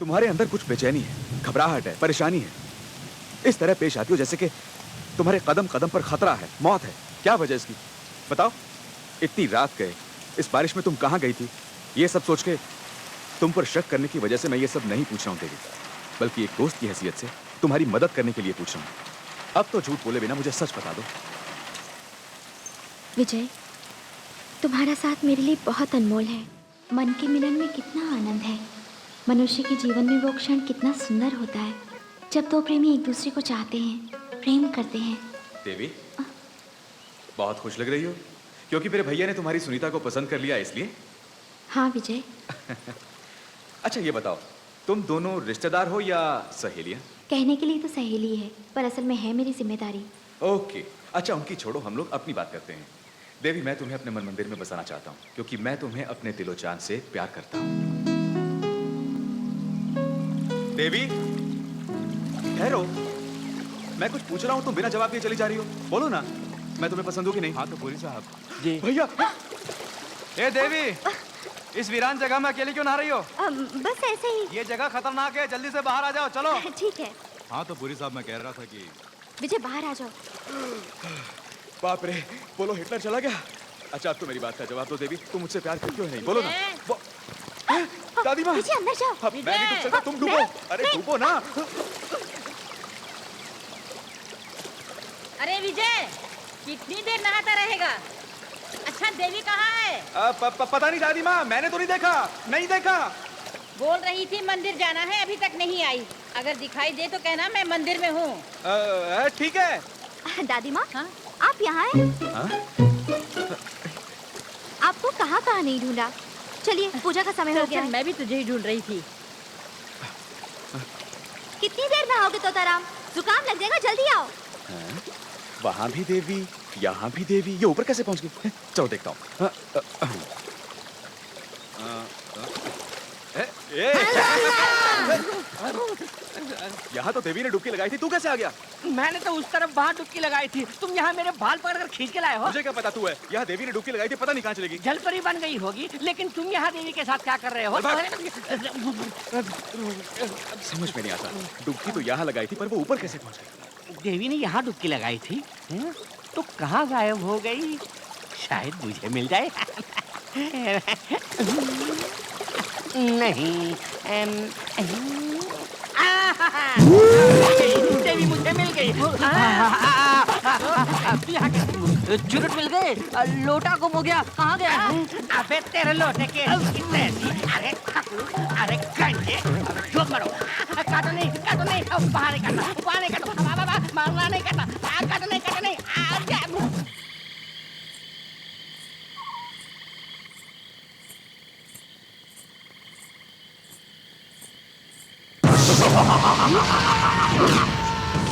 तुम्हारे अंदर कुछ बेचैनी है, घबराहट है, परेशानी है। इस तरह पेश आती हो जैसे कि तुम्हारे कदम कदम पर खतरा है, मौत है। क्या वजह इसकी बताओ? इतनी रात गए, इस बारिश में तुम कहाँ गई थी? ये सब सोच के तुम पर शक करने की वजह से मैं ये सब नहीं पूछ रहा हूँ देवी, बल्कि एक दोस्त की हैसियत से तुम्हारी मदद करने के लिए पूछ रहा हूँ। अब तो झूठ बोले बिना मुझे सच बता दो। विजय, तुम्हारा साथ मेरे लिए बहुत अनमोल है। मन के मिलन में कितना आनंद है। मनुष्य के जीवन में वो क्षण कितना सुंदर होता है जब दो प्रेमी एक दूसरे को चाहते हैं, प्रेम करते हैं। देवी, बहुत खुश लग रही हो क्योंकि मेरे भैया ने तुम्हारी सुनीता को पसंद कर लिया इसलिए? हाँ विजय। अच्छा ये बताओ, तुम दोनों रिश्तेदार हो या सहेलियां? कहने के लिए तो सहेली है, पर असल में है मेरी जिम्मेदारी। ओके, अच्छा उनकी छोड़ो, हम लोग अपनी बात करते हैं। देवी, मैं तुम्हें अपने मन मंदिर में बसाना चाहता हूँ क्योंकि मैं तुम्हें अपने दिलो जान से प्यार करता हूँ। देवी, ठहरो, मैं कुछ पूछ रहा हूँ, तुम बिना जवाब दिए चली जा रही हो। बोलो ना, मैं तुम्हें पसंद हूँ कि नहीं? हाँ तो पूरी साहब जी भैया। ए देवी, इस वीरान जगह में अकेली क्यों नहा रही हो? बस ऐसे ही। ये जगह खतरनाक है, जल्दी से बाहर आ जाओ। चलो। ठीक है। हाँ तो पूरी साहब, मैं कह रहा था कि विजय बाहर आ जाओ। बाप रे, बोलो हिटलर चला गया। अच्छा अब तो मेरी बात का जवाब दो देवी, तुम मुझसे प्यार करती हो नहीं? बोलो ना। दादी माँ, विजय अंदर जाओ। मैं नहीं डूब सकता, तुम डूबो। अरे डूबो ना। अरे विजय, कितनी देर नहाता रहेगा? अच्छा देवी कहाँ है? पता नहीं दादी माँ, मैंने तो नहीं देखा, नहीं देखा। बोल रही थी मंदिर जाना है, अभी तक नहीं आई। अगर दिखाई दे तो कहना मैं मंदिर में हूँ। ठीक है। दादी माँ, हाँ? आप यहाँ हैं? हाँ? आपको कहाँ कहाँ नहीं ढूंढा। चलिए, पूजा का समय हो गया है। मैं भी तुझे ही ढूंढ रही थी। कितनी देर में आओगे तोताराम? जुकाम लग जाएगा, जल्दी आओ। वहाँ भी देवी, यहाँ भी देवी, ये ऊपर कैसे पहुँच गई? चलो देखता हूँ। यहाँ तो देवी ने डुबकी लगाई थी, तू कैसे आ गया? मैंने तो उस तरफ बाहर डुबकी लगाई थी, तुम यहाँ मेरे बाल पकड़कर खींच के लाए हो। मुझे क्या पता तू है? यहाँ देवी ने डुबकी लगाई थी, पता नहीं कहाँ चलेगी। जलपरी बन गई होगी, लेकिन तुम यहाँ देवी के साथ क्या कर रहे हो? समझ में नहीं आता, डुबकी तो यहाँ लगाई थी पर वो ऊपर कैसे पहुँच गई? देवी ने यहाँ डुबकी लगाई थी, तो कहाँ गायब हो गई? शायद मुझे मिल जाए। नहीं, देवी मुझे मिल गई। चुरुट मिल गए, लोटा गुम हो गया, कहाँ गया? अबे तेरे लोटे के अरे अरे गंजे, जो मरो, काटो नहीं, बाहर नहीं काटो, मारना नहीं काटो, काटो नहीं,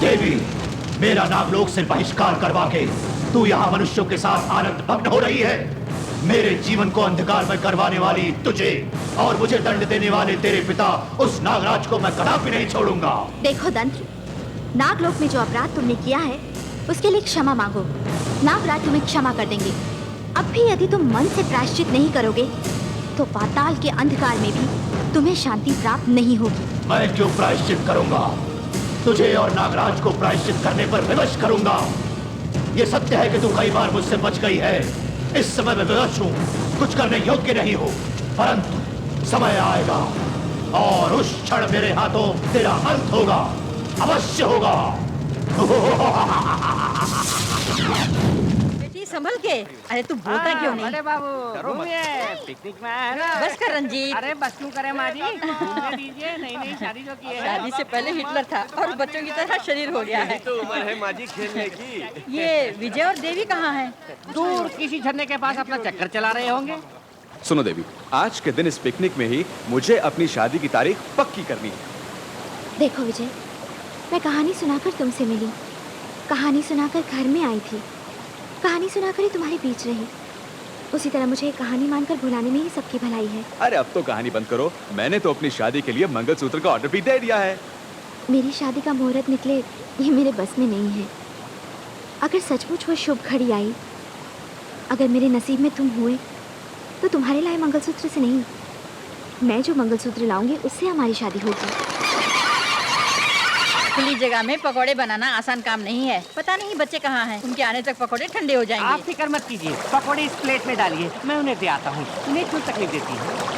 देवी, मेरा नागलोक से बहिष्कार करवा के तू यहाँ मनुष्यों के साथ आनंद भग्न हो रही है। मेरे जीवन को अंधकार में करवाने वाली तुझे और मुझे दंड देने वाले तेरे पिता उस नागराज को मैं कदापि नहीं छोड़ूंगा। देखो दंत्र, नागलोक में जो अपराध तुमने किया है उसके लिए क्षमा मांगो। नागराज तुम्हें क्षमा कर देंगे। अब भी यदि तुम मन से प्रायश्चित नहीं करोगे तो पाताल के अंधकार में भी तुम्हें शांति प्राप्त नहीं होगी। मैं क्यों प्रायश्चित करूंगा? तुझे और नागराज को प्रायश्चित करने पर विवश करूंगा। ये सत्य है कि तू कई बार मुझसे बच गई है। इस समय मैं विवश हूँ, कुछ करने योग्य नहीं हूँ, परंतु समय आएगा और उस क्षण मेरे हाथों तेरा अंत होगा, अवश्य होगा। बेटी संभल के, अरे तू बोलता क्यों नहीं? अरे बाबू, पिकनिक में आया ना। बस कर रंजीत। अरे बस क्यों करे माँ जी, घूमने दीजिए। नई शादी जो की है। शादी से पहले हिटलर था और बच्चों की तरह शरीर हो गया है। तो उम्र है माँ जी खेलने की। ये विजय और देवी कहाँ हैं? दूर किसी झरने के पास अपना चक्कर चला रहे होंगे। सुनो देवी, आज के दिन इस पिकनिक में ही मुझे अपनी शादी की तारीख पक्की करनी है। देखो विजय, मैं कहानी सुनाकर तुमसे मिली, कहानी सुनाकर घर में आई थी, कहानी सुनाकर ही तुम्हारे बीच रही। उसी तरह मुझे कहानी मानकर भुलाने में ही सबकी भलाई है। अरे अब तो कहानी बंद करो, मैंने तो अपनी शादी के लिए मंगलसूत्र का ऑर्डर भी दे दिया है। मेरी शादी का मुहूर्त निकले ये मेरे बस में नहीं है। अगर सचमुच वो शुभ घड़ी आई, अगर मेरे नसीब में तुम हुए, तो तुम्हारे लाए मंगलसूत्र से नहीं, मैं जो मंगलसूत्र लाऊंगी उससे हमारी शादी होगी। खुली जगह में पकोड़े बनाना आसान काम नहीं है। पता नहीं बच्चे कहाँ हैं। उनके आने तक पकोड़े ठंडे हो आप जाएंगे। फिक्र मत कीजिए, पकौड़े इस प्लेट में डालिए, मैं उन्हें दे आता हूँ। उन्हें क्यों तकलीफ देती है?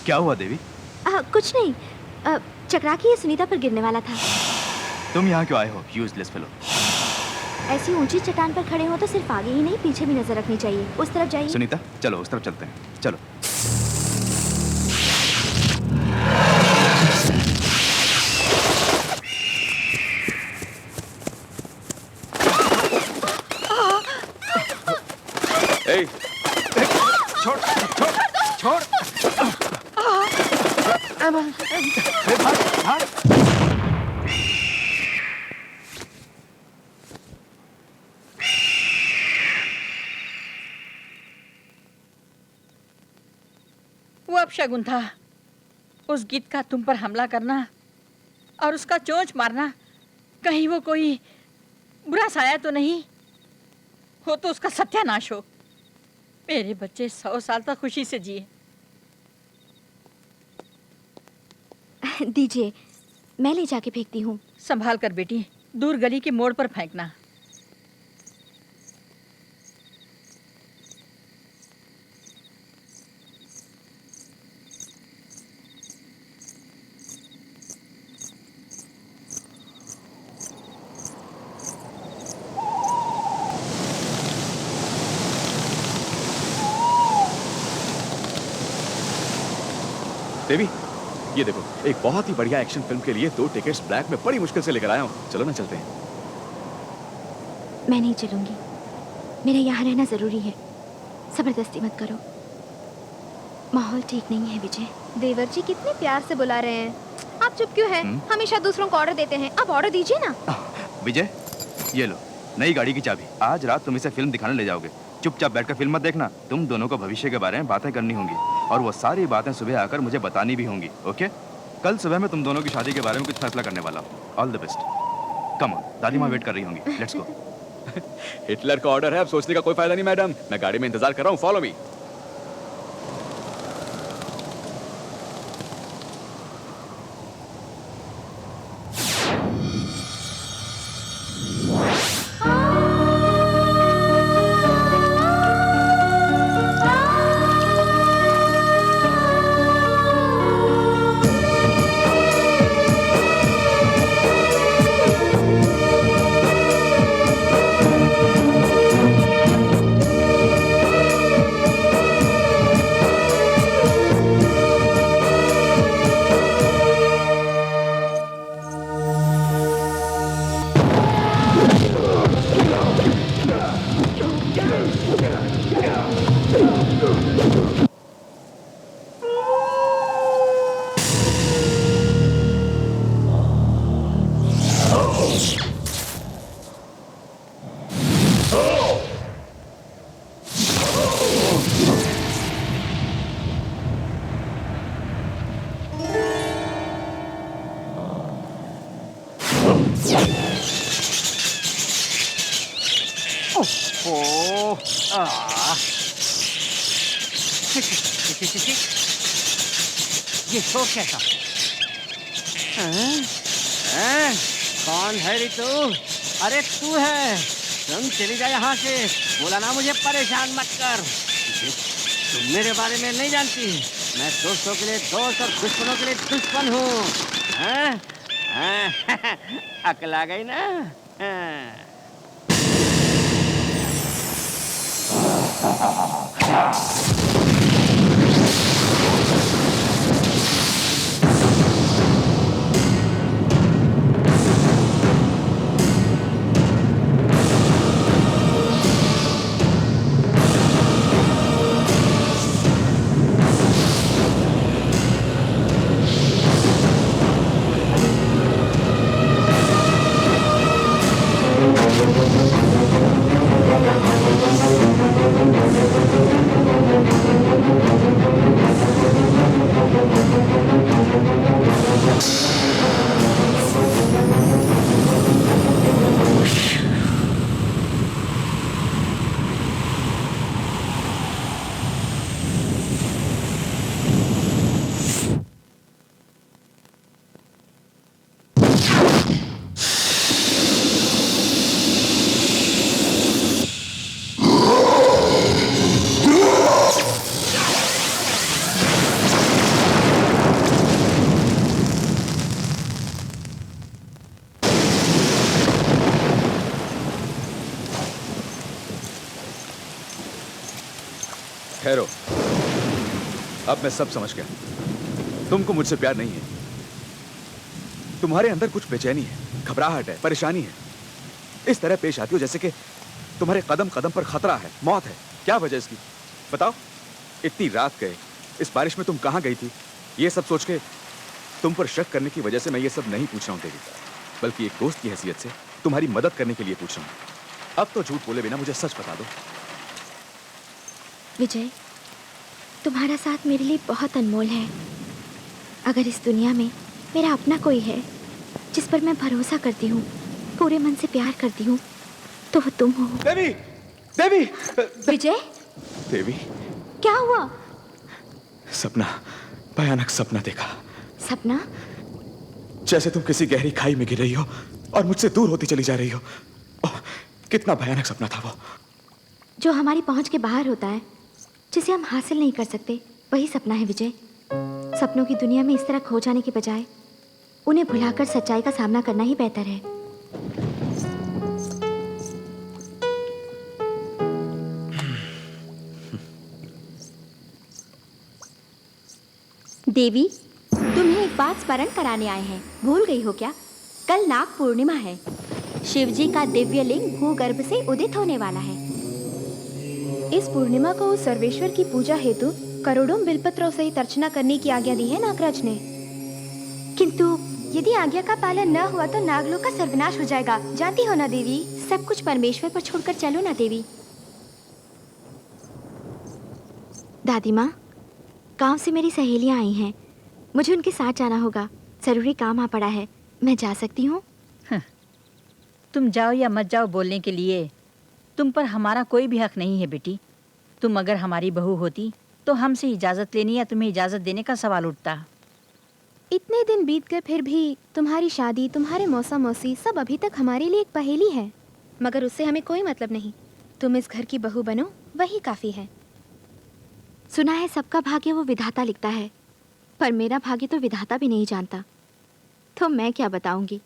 क्या हुआ देवी? कुछ नहीं, चकरा के ये सुनीता पर गिरने वाला था। तुम यहाँ क्यों आए हो, यूजलेस फेलो? ऐसी ऊंची चट्टान पर खड़े हो तो सिर्फ आगे ही नहीं पीछे भी नजर रखनी चाहिए। उस तरफ जाइए। सुनीता चलो उस तरफ चलते हैं, चलो। ए, छोड़ छोड़ छोड़। भाग भाग। वो अपशगुन था। उस गीत का तुम पर हमला करना और उसका चोंच मारना, कहीं वो कोई बुरा साया तो नहीं हो तो उसका सत्यानाश हो। मेरे बच्चे 100 साल तक खुशी से जिए। दीजिए, मैं ले जाके फेंकती हूँ। संभाल कर बेटी, दूर गली के मोड़ पर फेंकना। देवी, ये देखो, एक बहुत ही बढ़िया एक्शन फिल्म के लिए 2 टिकट्स ब्लैक में बड़ी मुश्किल से लेकर आया हूँ। चलो ना चलते हैं। मैं नहीं चलूंगी, मेरा यहाँ रहना जरूरी है। जबरदस्ती मत करो, माहौल ठीक नहीं है। विजय, देवर जी कितने प्यार से बुला रहे हैं। आप चुप क्यों हैं? हमेशा दूसरों को ऑर्डर देते हैं, अब ऑर्डर दीजिए ना। विजय, ये लो नई गाड़ी की चाबी। आज रात तुम इसे फिल्म दिखाने ले जाओगे। चुपचाप बैठकर फिल्म मत देखना। तुम दोनों को भविष्य के बारे में बातें करनी होंगी और वो सारी बातें सुबह आकर मुझे बतानी भी होंगी। ओके? कल सुबह मैं तुम दोनों की शादी के बारे में कुछ फैसला करने वाला हूँ। All the best. Come on, दादी माँ वेट कर रही होंगी। Let's go. हिटलर का ऑर्डर है, अब सोचने का कोई फायदा नहीं मैडम। मैं गाड़ी में इंतजार कर रहा हूँ, फॉलो मी। ये शोर कैसा? कौन है रे तू? अरे तू है? तुम चली जा यहाँ से। बोला ना मुझे परेशान मत कर। तुम मेरे बारे में नहीं जानती। मैं दोस्तों के लिए दोस्त और दुश्मनों के लिए दुश्मन हूँ। अकल आ गई ना? हाँ। ठहरो, अब मैं सब समझ गया। तुमको मुझसे प्यार नहीं है, तुम्हारे अंदर कुछ बेचैनी है, घबराहट है, परेशानी है। इस तरह पेश आती हो जैसे कि तुम्हारे कदम कदम पर खतरा है, मौत है। क्या वजह इसकी बताओ? इतनी रात गए, इस बारिश में तुम कहां गई थी? ये सब सोच के तुम पर शक करने की वजह से मैं ये सब नहीं पूछ रहा हूं देवी, बल्कि एक दोस्त की हैसियत से तुम्हारी मदद करने के लिए पूछ रहा हूं। अब तो झूठ बोले बिना मुझे सच बता दो। विजय, तुम्हारा साथ मेरे लिए बहुत अनमोल है। अगर इस दुनिया में मेरा अपना कोई है जिस पर मैं भरोसा करती हूँ, पूरे मन से प्यार करती हूँ, तो वो तुम हो। देवी, देवी, विजय, देवी, क्या हुआ? सपना, भयानक सपना देखा। सपना? जैसे तुम किसी गहरी खाई में गिर रही हो और मुझसे दूर होती चली जा रही हो। ओह, कितना भयानक सपना था वो। जो हमारी पहुंच के बाहर होता है, जिसे हम हासिल नहीं कर सकते, वही सपना है विजय। सपनों की दुनिया में इस तरह खो जाने के बजाय उन्हें भुलाकर सच्चाई का सामना करना ही बेहतर है। देवी, तुम्हें एक बात स्मरण कराने आए हैं। भूल गई हो क्या? कल नाग पूर्णिमा है। शिवजी का दिव्य लिंग भूगर्भ से उदित होने वाला है। इस पूर्णिमा को उस सर्वेश्वर की पूजा हेतु करोड़ों बिलपत्रों सहित अर्चना करने की आज्ञा दी है नागराज ने। किंतु यदि आज्ञा का पालन न हुआ तो नागलोक का सर्वनाश हो जाएगा। जानती हो ना देवी, सब कुछ परमेश्वर पर छोड़कर चलो ना देवी। दादी माँ, गांव से मेरी सहेलियां आई हैं, मुझे उनके साथ जाना होगा। जरूरी काम आ पड़ा है, मैं जा सकती हूँ? तुम जाओ या मत जाओ बोलने के लिए तुम पर हमारा कोई भी हक नहीं है बेटी। तुम अगर हमारी बहू होती तो हमसे इजाज़त लेनी या तुम्हें इजाज़त देने का सवाल उठता। इतने दिन बीत गए फिर भी तुम्हारी शादी, तुम्हारे मौसा मौसी सब अभी तक हमारे लिए एक पहेली है। मगर उससे हमें कोई मतलब नहीं। तुम इस घर की बहू बनो, वही काफ़ी है। सुना है सबका भाग्य वो विधाता लिखता है, पर मेरा भाग्य तो विधाता भी नहीं जानता, तो मैं क्या बताऊंगी।